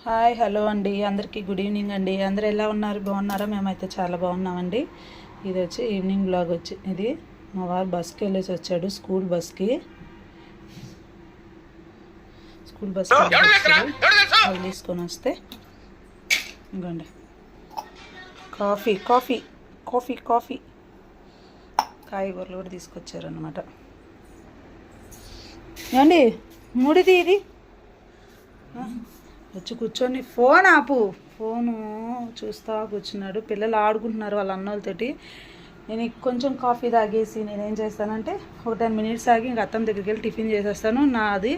Hi hello అండి, అందరికీ good evening అండి. అందరు ఎలా ఉన్నారు? బాగున్నారా? మేమైతే చాలా బాగున్నామండి. ఇది వచ్చి ఈవినింగ్ బ్లాగ్ వచ్చి ఇది మా వారు బస్కి వెళ్ళేసి వచ్చాడు, స్కూల్ బస్కి వాళ్ళు తీసుకొని వస్తే ఇంకోండి కాఫీ కాఫీ కాఫీ కాఫీ కాయగూరలు కూడా తీసుకొచ్చారనమాట. ఏమండి మూడిది ఇది వచ్చి కూర్చొని ఫోన్ ఆపు, ఫోను చూస్తా కూర్చున్నాడు. పిల్లలు ఆడుకుంటున్నారు వాళ్ళ అన్నోళ్ళతోటి. నేను కొంచెం కాఫీ తాగేసి నేనేం చేస్తానంటే ఒక 10 minutes ఆగి ఇంకా అత్తమ్మ దగ్గరికి వెళ్ళి టిఫిన్ చేసేస్తాను. నాది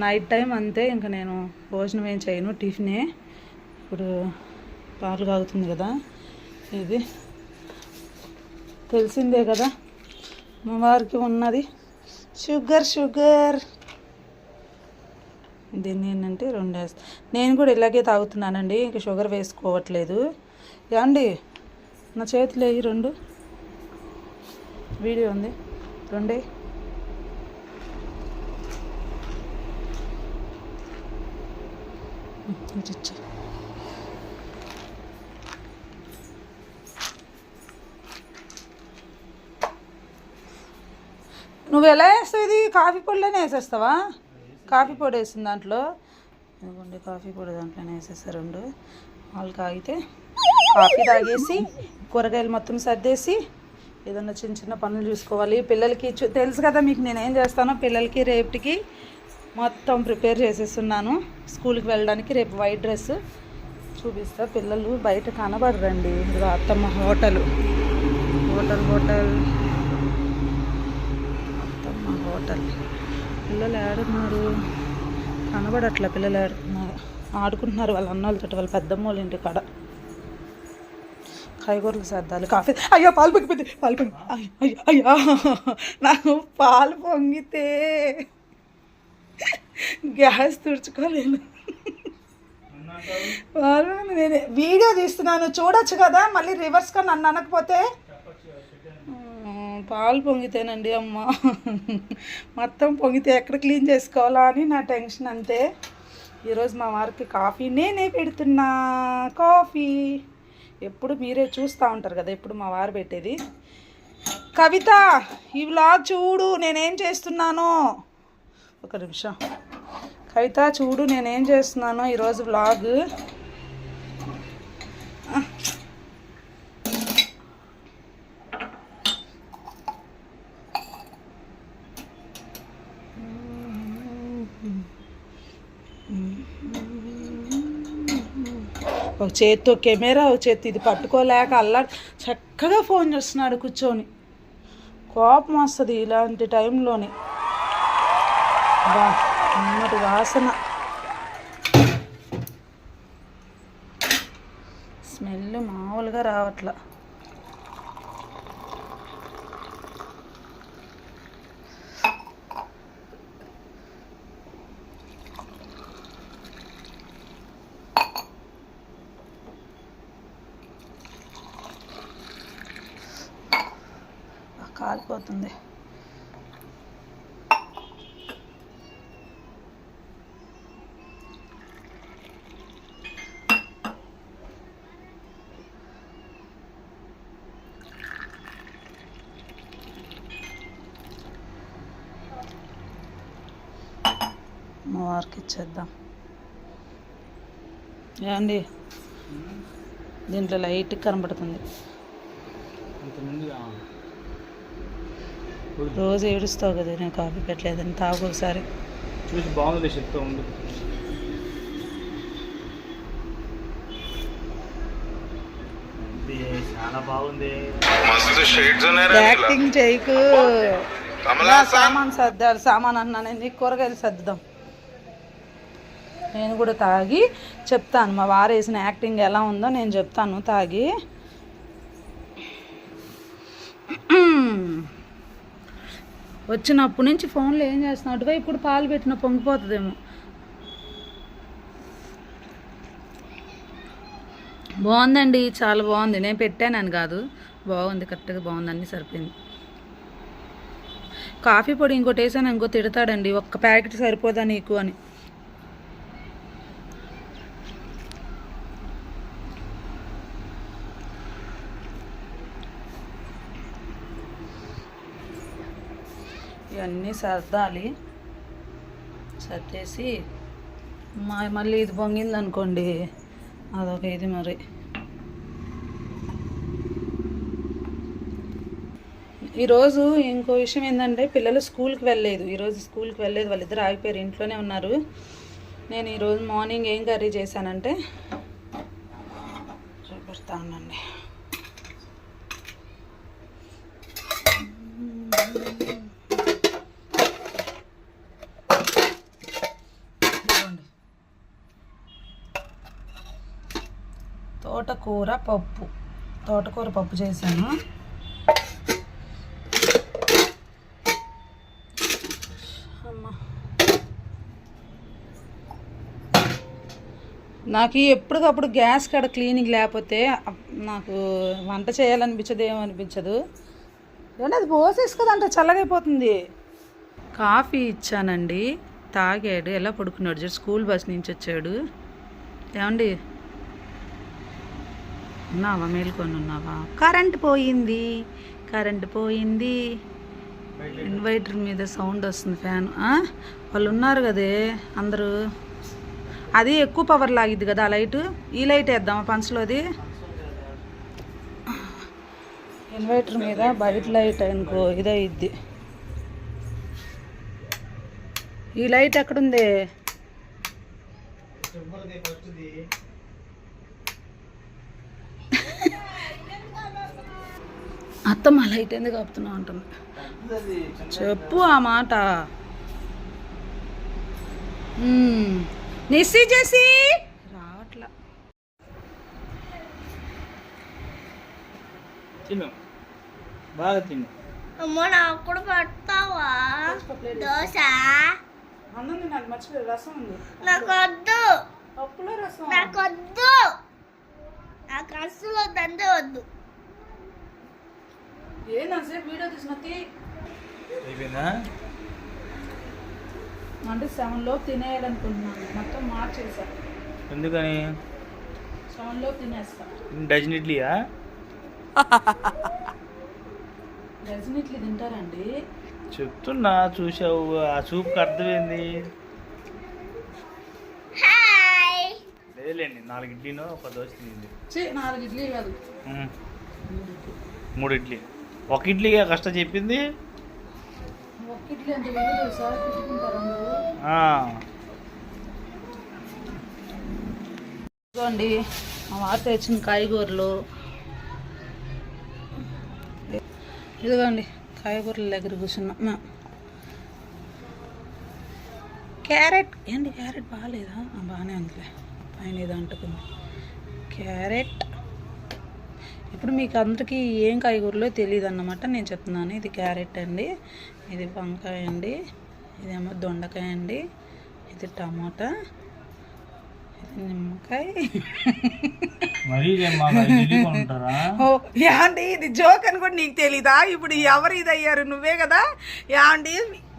నైట్ టైం అంతే, ఇంకా నేను భోజనం ఏం చేయను, టిఫినే. ఇప్పుడు పాలు కాగుతుంది కదా, ఇది తెలిసిందే కదా మా వారికి ఉన్నది షుగర్. దీన్ని ఏంటంటే 2 వేస్తా. నేను కూడా ఇలాగే తాగుతున్నానండి, ఇంకా షుగర్ వేసుకోవట్లేదు. ఏమండి నా చేతిలో ఈ 2 వీడియో ఉంది, 2 ఇచ్చా. నువ్వు ఎలా వేస్తావు? ఇది కాఫీ పొడిలోనే వేసేస్తావా? కాఫీ పొడి వేసిన దాంట్లో ఇదిగోండి, కాఫీ పొడి దాంట్లోనే వేసేస్తారు. 2 వాళ్ళు కాగితే కాఫీ తాగేసి కూరగాయలు మొత్తం సర్దేసి ఏదన్నా చిన్న చిన్న పనులు చూసుకోవాలి. పిల్లలకి తెలుసు కదా మీకు నేనేం చేస్తానో. పిల్లలకి రేపటికి మొత్తం ప్రిపేర్ చేసేస్తున్నాను స్కూల్కి వెళ్ళడానికి. రేపు వైట్ డ్రెస్ చూపిస్తా. పిల్లలు బయట కనబడరండి. ఇది అత్తమ్మ హోటల్ అత్తమ్మ హోటల్. పిల్లలు ఆడుతున్నారు, కనబడట్లా. పిల్లలు ఆడుకుంటున్నారు వాళ్ళ అన్నోళ్ళతో, వాళ్ళ పెద్దమ్మ వాళ్ళ ఇంటి కాడ. కాయగూరలు సర్దాలి, కాఫీ. అయ్యో పాలు పొంగిపోయింది, అయ్యా నాకు పాలు పొంగితే గ్యాస్ తుడుచుకోలేను. నేను వీడియో తీస్తున్నాను, చూడొచ్చు కదా. మళ్ళీ రివర్స్గా నన్ను అనకపోతే. పాలు పొంగితేనండి అమ్మ, మొత్తం పొంగితే ఎక్కడ క్లీన్ చేసుకోవాలా అని నా టెన్షన్ అంతే. ఈరోజు మా వారికి కాఫీ నేనే పెడుతున్నా. కాఫీ ఎప్పుడు మీరే చూస్తూ ఉంటారు కదా, ఎప్పుడు మా వారు పెట్టేది. కవిత ఈ వ్లాగ్ చూడు నేనేం చేస్తున్నానో. ఒక నిమిషం కవిత చూడు నేనేం చేస్తున్నానో ఈరోజు వ్లాగ్. ఒక చేత్తో కెమెరా, ఒక చేతి ఇది పట్టుకోలేక అల్లాడు చక్కగా ఫోన్ చేస్తున్నాడు కూర్చొని. కోపం వస్తుంది ఇలాంటి టైంలోని. బా అన్నటి వాసన, స్మెల్ మామూలుగా రావట్లా. కాలిపోతుంది. మా వారికి ఇచ్చేద్దాం. ఏమండి దీంట్లో లైట్ కనబడుతుంది. రోజు ఏడుస్తావు కదా నేను కాఫీ పెట్టలేదని. తాగు ఒకసారి. చూసి బాగుంది, చెప్తా ఉంది. చాలా బాగుంది. యాక్టింగ్ చేయకు. సామాన్ సర్దాలి. సామాన్ అన్నా నేను కూరగాయలు సర్దుదాం. నేను కూడా తాగి చెప్తాను మా వారు వేసిన యాక్టింగ్ ఎలా ఉందో నేను చెప్తాను తాగి. వచ్చినప్పటి నుంచి ఫోన్లో ఏం చేస్తున్నావు? అటువైపు ఇప్పుడు పాలు పెట్టిన పొంగిపోతుందేమో. బాగుందండి, చాలా బాగుంది. నేను పెట్టానని కాదు, బాగుంది, కరెక్ట్గా బాగుంది, అన్నీ సరిపోయింది. కాఫీ పొడి ఇంకోటి వేసాను ఇంకో తిడతాడండి, ఒక్క ప్యాకెట్ సరిపోదా నీకు అని. ఇవన్నీ సర్దాలి, సర్దేసి మళ్ళీ ఇది పొంగింది అనుకోండి అదొక ఇది. మరి ఈరోజు ఇంకో విషయం ఏంటంటే పిల్లలు స్కూల్కి వెళ్ళలేదు, ఈరోజు స్కూల్కి వెళ్ళలేదు, వాళ్ళిద్దరు ఆగిపోయారు, ఇంట్లోనే ఉన్నారు. నేను ఈరోజు మార్నింగ్ ఏం కర్రీ చేశానంటే చూపిస్తా ఉండండి. తోటకూర పప్పు చేశాను. నాకు ఎప్పటికప్పుడు గ్యాస్ కాడ క్లీనింగ్ లేకపోతే నాకు వంట చేయాలనిపించదు, ఏమనిపించదు. ఏమంటే అది పోసేసుకోదంటే చల్లగైపోతుంది. కాఫీ ఇచ్చానండి, తాగాడు, ఎలా పడుకున్నాడు చూడు, స్కూల్ బస్ నుంచి వచ్చాడు. ఏమండి ఉన్నావా, మేల్కొని ఉన్నావా? కరెంట్ పోయింది. ఇన్వర్టర్ మీద సౌండ్ వస్తుంది, ఫ్యాన్. వాళ్ళు ఉన్నారు కదే అందరూ, అది ఎక్కువ పవర్ లాగిద్ది కదా ఆ లైట్. ఈ లైట్ వేద్దామా పంచలోది? ఇన్వర్టర్ మీద బయట లైట్ అనుకో ఇదయిద్ది. ఈ లైట్ ఎక్కడుంది? అత్తమ్మ లైట్ ఎందుకు ఆపుతున్నావు అంటుంది. చెప్పు ఆ మాట. నిస్సి చేసి రావట్లా. తిను, బాగా తిను. అమ్మ నాకు కూడా పెడతావా దోశ? అన్నం తినాలి, మర్చిపోయి రసం ఉంది. నాకు వద్దు, పప్పులో రసం నాకు వద్దు, నాకు అస్సలు దందే వద్దు. ఏందంటే వీడియో తీసినది అయిపోయిందా? అంటే 7 తినేయాలనుకుంటున్నాను, మొత్తం మార్చేసాను. ఎందుకని? 7 తినేస్తా. డజన్ ఇడ్లీయా? డజన్ ఇడ్లీ తింటారండి? చెప్తున్నా, చూసావు, ఆ చూపుకి అర్థమైంది. లేదులేండి, 4 ఇడ్లీనో ఒక దోశ తింది. 4 ఇడ్లీ కాదు, 3 ఇడ్లీ. 1 ఇడ్లీగా కష్టం చెప్పింది. 1 ఇడ్లీ అంటే వెళ్ళదు సార్, తిట్టుకుంటారు అందరూ. ఇదిగోండి మా వార్త వచ్చిన కాయగూరలు. ఇదిగోండి కాయగూరల దగ్గర కూర్చున్నా. క్యారెట్ ఏంటి, క్యారెట్ బాగాలేదా? బాగానే ఉందిలే, పైన ఏదో అంటుకుంది. క్యారెట్ ఇప్పుడు మీకు అందరికీ ఏం కాయగూరలో తెలియదు అన్నమాట, నేను చెప్తున్నాను. ఇది క్యారెట్ అండి, ఇది వంకాయ అండి, ఇదేమో దొండకాయ అండి, ఇది టమాటా, ఇది నిమ్మకాయ. యాండి ఇది జోక్ అని కూడా నీకు తెలీదా? ఇప్పుడు ఎవరు ఇది అయ్యారు? నువ్వే కదా. యాండి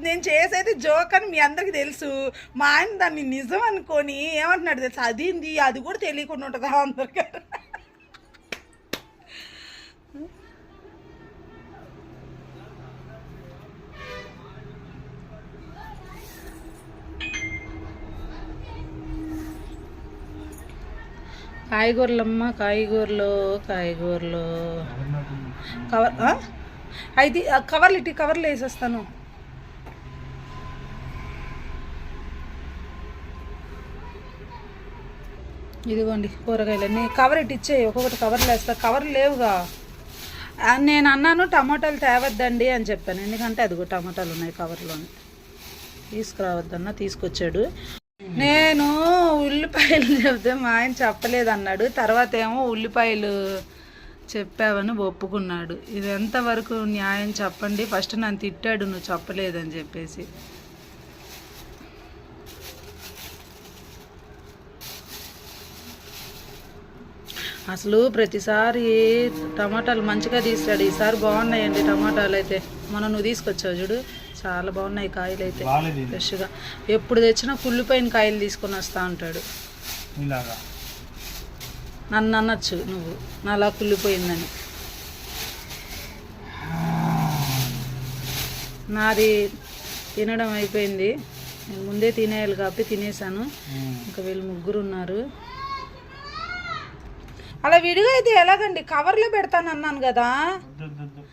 నేను చేసేది జోక్ అని మీ అందరికి తెలుసు. మా ఆయన దాన్ని నిజం అనుకొని ఏమంటున్నాడు తెలుసు, అదింది అది కూడా తెలియకుండా ఉంటుందా అందరికీ? కాయగూరలమ్మ, కాయగూరలు కవర్ అయితే కవర్లు వేసేస్తాను. ఇదిగోండి కూరగాయలన్నీ కవర్ ఇచ్చేయి, ఒక్కొక్కటి కవర్లు వేస్తా. కవర్లు లేవుగా. నేను అన్నాను టమాటాలు తేవద్దండి అని చెప్పాను, ఎందుకంటే అదిగో టమాటాలు ఉన్నాయి కవర్లోని, తీసుకురావద్దన్నా తీసుకొచ్చాడు. నేను ఉల్లిపాయలు చెప్తే మా ఆయన చెప్పలేదు అన్నాడు, తర్వాత ఏమో ఉల్లిపాయలు చెప్పావని ఒప్పుకున్నాడు. ఇది ఎంతవరకు న్యాయం చెప్పండి? ఫస్ట్ నన్ను తిట్టాడు నువ్వు చెప్పలేదని చెప్పేసి. అసలు ప్రతిసారి టమాటాలు మంచిగా తీస్తాడు, ఈసారి బాగున్నాయండి టమాటాలు అయితే. మొన్న నువ్వు తీసుకొచ్చావు చూడు, చాలా బాగున్నాయి కాయలు అయితే బాగాలేదు ఇది. ఫ్రెష్గా. ఎప్పుడు తెచ్చినా కుళ్ళిపోయిన కాయలు తీసుకొని వస్తా ఉంటాడు. ఇలాగా నన్ను అనొచ్చు నువ్వు నాలా కుళ్ళిపోయిందని. నాది తినడం అయిపోయింది, నేను ముందే తినేయాలి కాబట్టి తినేసాను. ఇంకా వీళ్ళు ముగ్గురు ఉన్నారు. అలా విడిగా అయితే ఎలాగండి, కవర్లో పెడతాను అన్నాను కదా.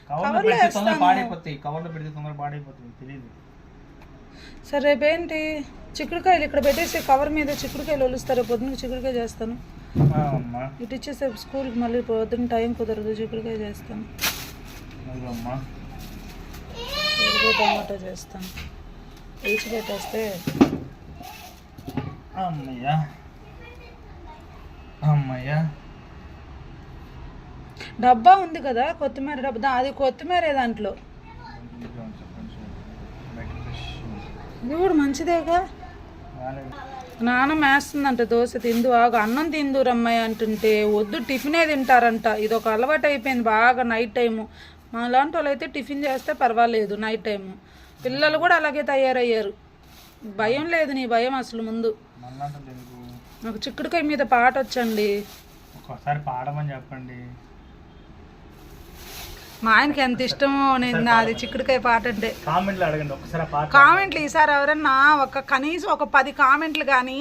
కవర్లో పెడితే తొందరగా పాడైపోతాయి. కవర్లో పెడితే తొందరగా పాడైపోతుంది, తెలియదు. సరే రేపేంటి చిక్కుడుకాయలు ఇక్కడ పెట్టేసి కవర్ మీద చిక్కుడుకాయలు ఒలుస్తారు. పొద్దున్న చిక్కుడుకాయ చేస్తాను. అమ్మా ఇటు ఇచ్చేస్తే స్కూల్కి మళ్ళీ పొద్దున్న టైం కుదరదు. చిక్కుడుకాయ చేస్తాను, అమ్మా టమాటా చేస్తాను. వేసి పెట్టేస్తే అమ్మయ్యా అమ్మయ్యా. డబ్బా ఉంది కదా కొత్తిమీర డబ్బా, అది కొత్తిమీర దాంట్లో. ఇది కూడా మంచిదేగా. నాన్న వేస్తుందంట దోశ తిందు, ఆగు అన్నం తిందు రమ్మాయి అంటుంటే వద్దు టిఫినే తింటారంట. ఇది ఒక అలవాటు అయిపోయింది బాగా. నైట్ టైము మనలాంటి వాళ్ళు అయితే టిఫిన్ చేస్తే పర్వాలేదు, నైట్ టైము పిల్లలు కూడా అలాగే తయారయ్యారు. భయం లేదు, నీ భయం అసలు ముందు. నాకు చిక్కుడుకాయ మీద పాట వచ్చండి, ఒకసారి పాడమని చెప్పండి. మా ఆయనకి ఎంత ఇష్టమో నేను నాది చిక్కుడుకాయ పాట అంటే. కామెంట్లు అడగండి ఒకసారి పాట. కామెంట్లు ఈసారి ఎవరన్నా కనీసం ఒక 10 కామెంట్లు కానీ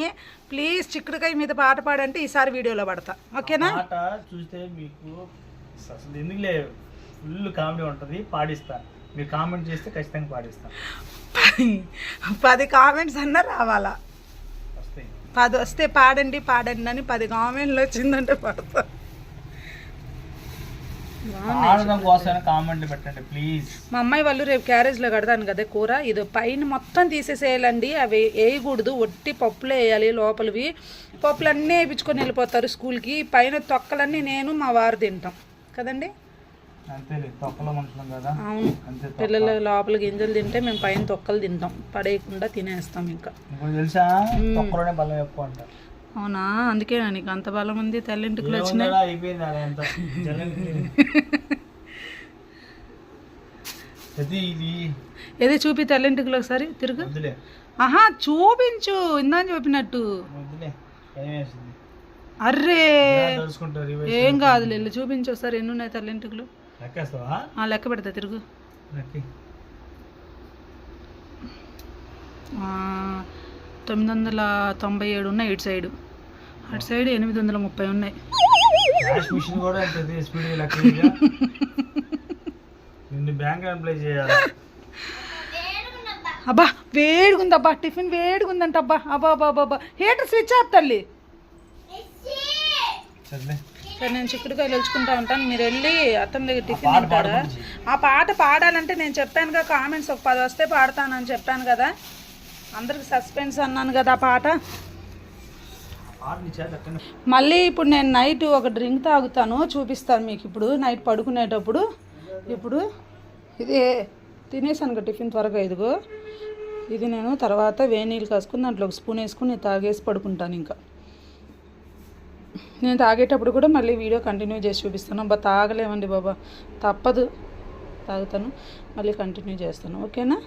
ప్లీజ్ చిక్కుడుకాయ మీద పాట పాడంటే ఈసారి వీడియోలో పడతా, ఓకేనా? పాట చూస్తే మీకు అసలు ఎందుకులే ఫుల్ కామెడీ ఉంటుంది, పాడిస్తా. మీరు కామెంట్ చేస్తే ఖచ్చితంగా పాడిస్తా. 10 కామెంట్స్ అన్నా రావాలా? వస్తాయి. 10 వస్తే పాడండి పాడండి అని 10 కామెంట్లు వచ్చిందంటే పడతా. పాడడం కోసం కామెంట్లు పెట్టండి ప్లీజ్. మా అమ్మాయి వాళ్ళు రేపు క్యారేజ్లో కడతాను కదా కూర, ఇది పైన మొత్తం తీసేసేయాలండి. అవి వేయకూడదు, ఒట్టి పప్పులు వేయాలి. లోపలివి పప్పులన్నీ వేయించుకొని వెళ్ళిపోతారు స్కూల్కి. పైన తొక్కలన్నీ నేను మా వారు తింటాం కదండి. అంతేలే, తొక్కల మనుషులం కదా. అవును, అంతే. పిల్లలు లోపల గింజలు తింటే మేము పైన తొక్కలు తింటాం, పడేయకుండా తినేస్తాం. ఇంకా ఇప్పుడు తెలుసా తొక్కలోనే బలం ఎక్కువ అంట. అవునా, అందుకే నీకు అంత బలం ఉంది. తెల్లింటికి వచ్చినాయి అయిపోయింది అదంతా. ఇది ఏది చూపి తెల్లింటికి ఒకసారి తిరుగు. వద్దులే. ఆహా చూపించు, ఇందా చెప్పినట్టు. వద్దులే, భయం వేసింది. అర్రే తెలుసుకుంటారు. ఏం కాదులే, వెళ్ళి చూపించు ఒకసారి ఎన్ని ఉన్నాయి తెల్లింటికులు. లెక్కేస్తావా? లెక్క పెడతా తిరుగు. 997 ఉన్నాయి ఇటు సైడు, అటు సైడ్ 830 ఉన్నాయి. మిషన్ కూడా అంతే స్పీడ్ లెక్క. నిన్ను బ్యాంక్ అప్లై చేయాలి. అబ్బా వేడిగుందబ్బా, టిఫిన్ వేడిగుందంట. అబ్బా అబ్బా అబ్బా అబ్బా, హీటర్ స్విచ్ ఆఫ్ తల్లి. సరే నేను చిక్కుడుకాయలు వచ్చుకుంటా ఉంటాను, మీరు వెళ్ళి అతని దగ్గర టిఫిన్ తింటారా? ఆ పాట పాడాలంటే నేను చెప్పానుగా కామెంట్స్ ఒక 10 వస్తే పాడతానని చెప్పాను కదా. అందరికి సస్పెన్స్ అన్నాను కదా ఆ పాట. మళ్ళీ ఇప్పుడు నేను నైట్ ఒక డ్రింక్ తాగుతాను, చూపిస్తాను మీకు ఇప్పుడు నైట్ పడుకునేటప్పుడు. ఇప్పుడు ఇది తినేసాను కదా టిఫిన్ త్వరగా. ఇదిగో ఇది నేను తర్వాత వేడి నీళ్ళు కాసుకుని దాంట్లో ఒక స్పూన్ వేసుకుని తాగేసి పడుకుంటాను. ఇంకా నేను తాగేటప్పుడు కూడా మళ్ళీ వీడియో కంటిన్యూ చేసి చూపిస్తాను. అబ్బా తాగలేమండి బాబా, తప్పదు, తాగుతాను మళ్ళీ కంటిన్యూ చేస్తాను, ఓకేనా?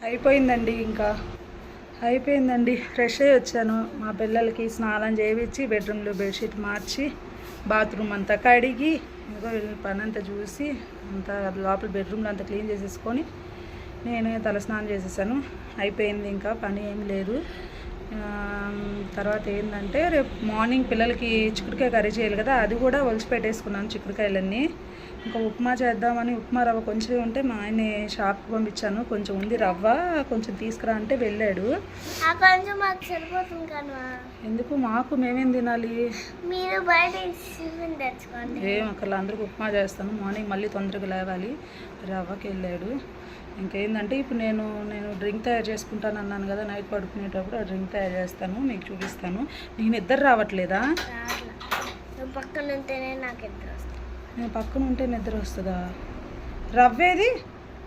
అయిపోయిందండి, ఇంకా అయిపోయిందండి. ఫ్రెష్ అయ్యి వచ్చాను. మా పిల్లలకి స్నానం చేయించి బెడ్రూమ్లో బెడ్షీట్ మార్చి బాత్రూమ్ అంతా కడిగి ఏదో పని అంతా చూసి అంతా లోపల బెడ్రూమ్లో అంతా క్లీన్ చేసేసుకొని నేనే తలస్నానం చేసేసాను. అయిపోయింది, ఇంకా పని ఏం లేదు. తర్వాత ఏంటంటే రేపు మార్నింగ్ పిల్లలకి చిక్కుడుకాయ కర్రీ చేయాలి కదా, అది కూడా ఒలిచి పెట్టేసుకున్నాను చిక్కుడుకాయలన్నీ. ఇంకా ఉప్మా చేద్దామని ఉప్మా రవ్వ కొంచెం ఉంటే మా ఆయన షాప్కి పంపించాను. కొంచెం ఉంది రవ్వ, కొంచెం తీసుకురా అంటే వెళ్ళాడు. ఎందుకు మాకు మేమేం తినాలి? ఏం అక్కడ అందరికి ఉప్మా చేస్తాను. మార్నింగ్ మళ్ళీ తొందరగా లేవాలి. రవ్వకి వెళ్ళాడు. ఇంకేంటంటే ఇప్పుడు నేను డ్రింక్ తయారు చేసుకుంటాను అన్నాను కదా, నైట్ పడుకునేటప్పుడు ఆ డ్రింక్ తయారు చేస్తాను, మీకు చూపిస్తాను. నీకు నిద్ర రావట్లేదా? నేను పక్కన ఉంటే నిద్ర వస్తుందా? రవ్వేది?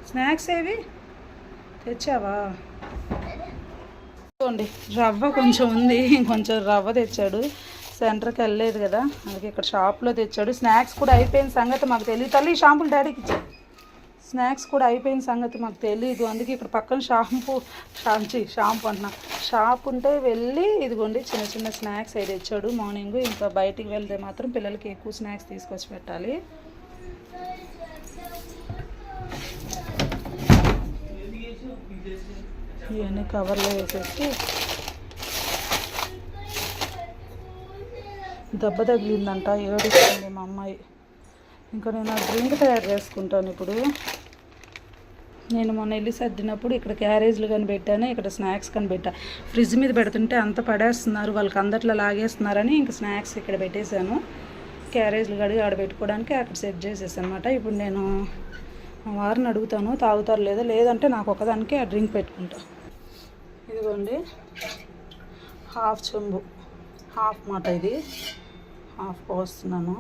స్నాక్స్ ఏవి తెచ్చావా? చూడండి రవ్వ కొంచెం ఉంది, ఇంకొంచెం రవ్వ తెచ్చాడు. సెంటర్కి వెళ్ళలేదు కదా, అందుకే ఇక్కడ షాప్లో తెచ్చాడు. స్నాక్స్ కూడా అయిపోయిన సంగతి మాకు తెలియదు. తల్లి షాంపులు డాడీకి ఇచ్చాడు. స్నాక్స్ కూడా అయిపోయిన సంగతి మాకు తెలియదు. అందుకే ఇక్కడ పక్కన షాంపూ అంటున్నా, షాప్ ఉంటే వెళ్ళి ఇదిగోండి చిన్న చిన్న స్నాక్స్ అయితే తెచ్చాడు మార్నింగ్. ఇంకా బయటికి వెళ్తే మాత్రం పిల్లలకి ఎక్కువ స్నాక్స్ తీసుకొచ్చి పెట్టాలి. ఇవన్నీ కవర్లో వేసేసి దెబ్బ తగిలిందంట, ఏడుస్తుంది మా అమ్మాయి. ఇంకా నేను ఆ డ్రింక్ తయారు చేసుకుంటాను ఇప్పుడు. నేను మొన్న వెళ్ళి సర్దినప్పుడు ఇక్కడ క్యారేజ్లు కనిపెట్టాను, ఇక్కడ స్నాక్స్ కనిపెట్టా. ఫ్రిడ్జ్ మీద పెడుతుంటే అంత పడేస్తున్నారు, వాళ్ళకి అందట్లో లాగేస్తున్నారని ఇంక స్నాక్స్ ఇక్కడ పెట్టేశాను. క్యారేజ్లు కడిగి ఆడ పెట్టుకోవడానికి అక్కడ సెట్ చేసేసాను అనమాట. ఇప్పుడు నేను వారిని అడుగుతాను తాగుతారు లేదా, లేదంటే నాకు ఒకదానికి ఆ డ్రింక్ పెట్టుకుంటా. ఇదిగోండి హాఫ్ చెంబు, హాఫ్ మాట ఇది, హాఫ్ పోస్తున్నాను.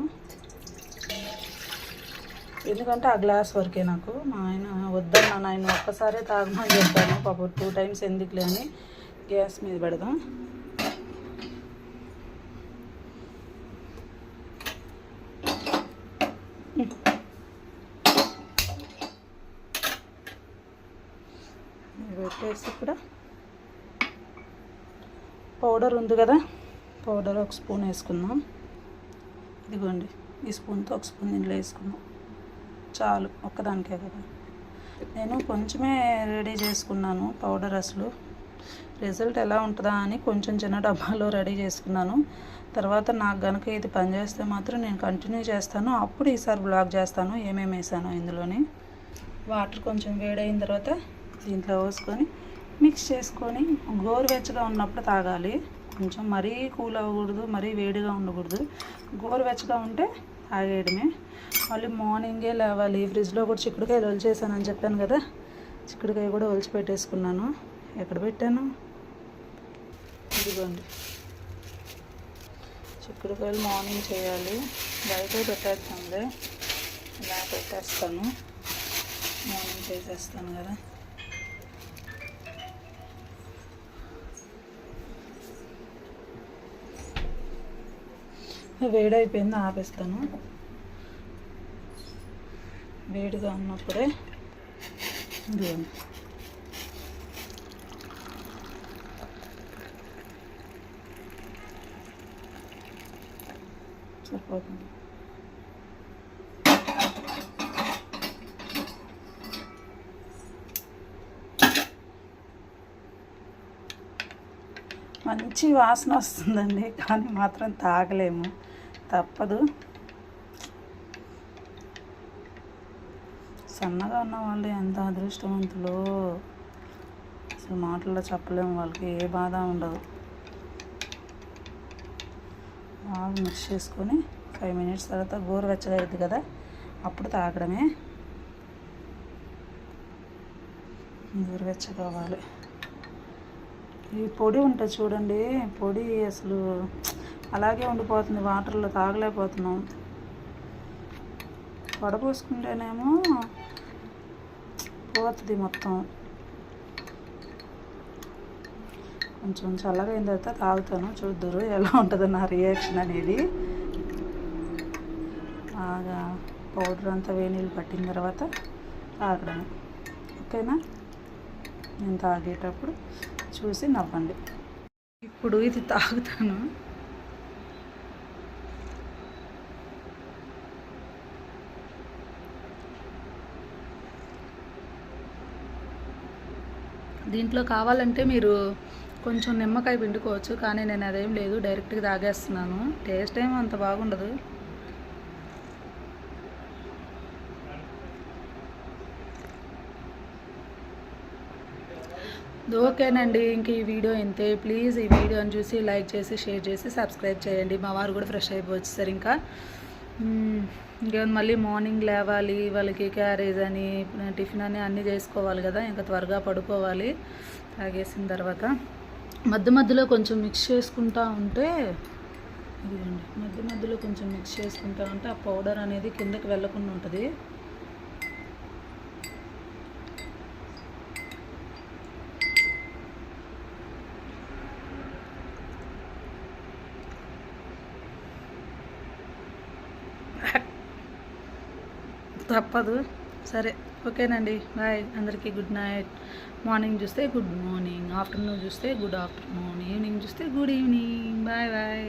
ఎందుకంటే ఆ గ్లాస్ వరకే నాకు. మా ఆయన వద్దన్నాను, ఆయన ఒక్కసారే తాగమని చెప్పాను. పాపం 2 times ఎందుకులే అని గ్యాస్ మీద పెడదాం. పెట్టేసి ఇక్కడ పౌడర్ ఉంది కదా, పౌడర్ 1 స్పూన్ వేసుకుందాం. ఇదిగోండి ఈ స్పూన్తో 1 స్పూన్ దీంట్లో వేసుకుందాం చాలు, ఒక్కదానికే కదా. నేను కొంచెమే రెడీ చేసుకున్నాను పౌడర్, అసలు రిజల్ట్ ఎలా ఉంటుందా అని కొంచెం చిన్న డబ్బాలో రెడీ చేసుకున్నాను. తర్వాత నాకు కనుక ఇది పనిచేస్తే మాత్రం నేను కంటిన్యూ చేస్తాను, అప్పుడు ఈసారి బ్లాగ్ చేస్తాను ఏమేమి వేసాను ఇందులోని. వాటర్ కొంచెం వేడైన తర్వాత దీంట్లో పోసుకొని మిక్స్ చేసుకొని గోరువెచ్చగా ఉన్నప్పుడు తాగాలి. కొంచెం మరీ కూల్ అవ్వకూడదు, మరీ వేడిగా ఉండకూడదు. గోరువెచ్చగా ఉంటే తాగేయడమే. మళ్ళీ మార్నింగే లేవాలి. ఫ్రిడ్జ్లో కూడా చిక్కుడుకాయలు ఒలిచేసానని చెప్పాను కదా, చిక్కుడుకాయ కూడా ఒలిచి పెట్టేసుకున్నాను. ఎక్కడ పెట్టాను, ఇదిగోండి చిక్కుడుకాయలు మార్నింగ్ చేయాలి. బయట పెట్టేస్తానులే, ఇలా పెట్టేస్తాను, మార్నింగ్ చేసేస్తాను కదా. వేడైపోయింది, ఆపేస్తాను. వేడిగా ఉన్నప్పుడే ఇదిగోండి సరిపోతుంది. మంచి వాసన వస్తుందండి, కానీ మాత్రం తాగలేము, తప్పదు. సన్నగా ఉన్న వాళ్ళు ఎంత అదృష్టవంతులో అసలు మాటల్లో చెప్పలేము. వాళ్ళకి ఏ బాధ ఉండదు. బాగా మిక్స్ చేసుకొని 5 minutes తర్వాత గోరువెచ్చగా అయింది కదా, అప్పుడు తాగడమే. గోరువెచ్చగా కావాలి. ఈ పొడి ఉంటుంది చూడండి, పొడి అసలు అలాగే ఉండిపోతుంది వాటర్లో, తాగలేకపోతున్నాం. వడపోసుకుంటేనేమో పోతుంది మొత్తం. కొంచెం చల్లగా అయిన తర్వాత తాగుతాను, చూద్దరు ఎలా ఉంటుందో నా రియాక్షన్ అనేది. బాగా పౌడర్ అంతా వేనీళ్ళు పట్టిన తర్వాత తాగడమే, ఓకేనా. నేను తాగేటప్పుడు చూసి నవ్వండి. ఇప్పుడు ఇది తాగుతాను. దీంట్లో కావాలంటే మీరు కొంచెం నిమ్మకాయ పిండుకోవచ్చు, కానీ నేను అదేం లేదు, డైరెక్ట్గా తాగేస్తున్నాను. టేస్ట్ ఏమో అంత బాగుండదు. ఓకేనండి, ఇంక ఈ వీడియో ఇంతే. ప్లీజ్ ఈ వీడియోని చూసి లైక్ చేసి షేర్ చేసి సబ్స్క్రైబ్ చేయండి. మా వారు కూడా ఫ్రెష్ అయిపోవచ్చు సార్. ఇంకా మళ్ళీ మార్నింగ్ లేవాలి, వాళ్ళకి క్యారేజ్ అని టిఫిన్ అని అన్నీ చేసుకోవాలి కదా, ఇంకా త్వరగా పడుకోవాలి. తాగేసిన తర్వాత మధ్య మధ్యలో కొంచెం మిక్స్ చేసుకుంటూ ఉంటే, ఇదిగోండి మధ్య మధ్యలో కొంచెం మిక్స్ చేసుకుంటూ ఉంటే ఆ పౌడర్ అనేది కిందకి వెళ్ళకుండా ఉంటుంది. తప్పదు, సరే. ఓకేనండి, బాయ్ అందరికీ. Good night. మార్నింగ్ చూస్తే గుడ్ మార్నింగ్, ఆఫ్టర్నూన్ చూస్తే గుడ్ ఆఫ్టర్నూన్, ఈవినింగ్ చూస్తే గుడ్ ఈవినింగ్. Bye bye.